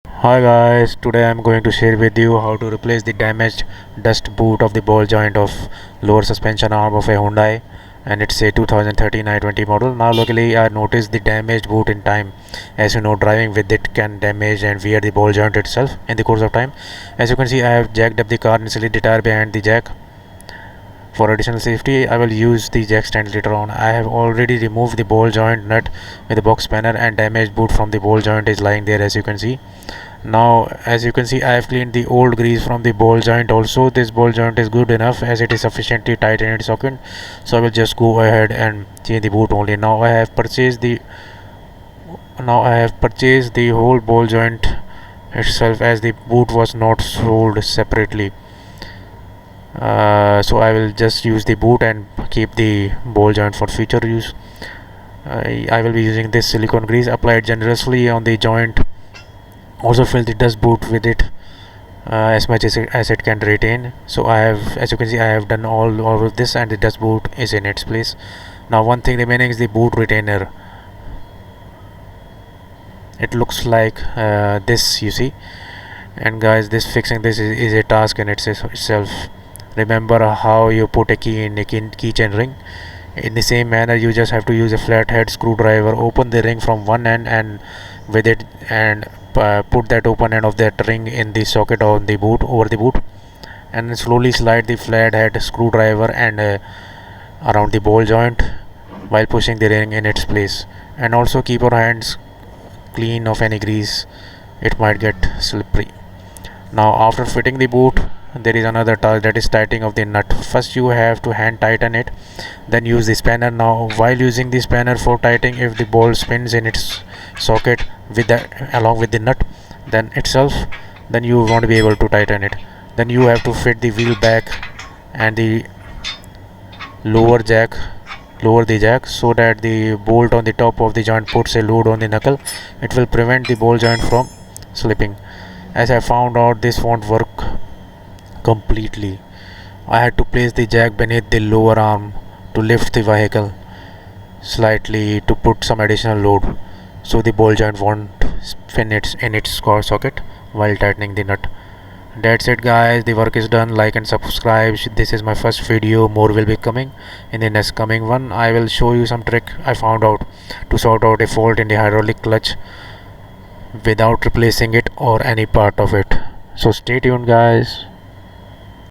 Hi guys, today I'm going to share with you how to replace the damaged dust boot of the ball joint of lower suspension arm of a Hyundai, and it's a 2013 i20 model. Now luckily I noticed the damaged boot in time. As you know, driving with it can damage and wear the ball joint itself in the course of time. As you can see, I have jacked up the car and slid the tire behind the jack. For additional safety, I will use the jack stand later on. I have already removed the ball joint nut with the box spanner, and damaged boot from the ball joint is lying there, as you can see. Now, as you can see, I have cleaned the old grease from the ball joint also. This ball joint is good enough as it is sufficiently tight in its socket, so I will just go ahead and change the boot only. Now I have purchased the whole ball joint itself, as the boot was not sold separately. So I will just use the boot and keep the ball joint for future use. I will be using this silicone grease applied generously on the joint. Also fill the dust boot with it as much as it can retain. So as you can see, I have done all of this, and the dust boot is in its place. Now one thing remaining is the boot retainer. It looks like this, you see. And guys, this fixing this is a task in itself. Remember how you put a key in a keychain ring. In the same manner, you just have to use a flathead screwdriver, open the ring from one end and with it, and put that open end of that ring in the socket on the boot, over the boot, and slowly slide the flathead screwdriver and around the ball joint while pushing the ring in its place. And also keep your hands clean of any grease, it might get slippery. Now after fitting the boot, there is another task, that is tightening of the nut. First you have to hand tighten it, then use the spanner. Now while using the spanner for tightening, if the ball spins in its socket with that along with the nut then you won't be able to tighten it. Then you have to fit the wheel back and the lower jack lower the jack so that the bolt on the top of the joint puts a load on the knuckle. It will prevent the ball joint from slipping. As I found out, this won't work completely. I had to place the jack beneath the lower arm to lift the vehicle slightly to put some additional load, so the ball joint won't spin in its socket while tightening the nut. That's it guys, the work is done. Like and subscribe. This is my first video, more will be coming in the next coming one. I will show you some trick I found out to sort out a fault in the hydraulic clutch without replacing it or any part of it. So stay tuned guys.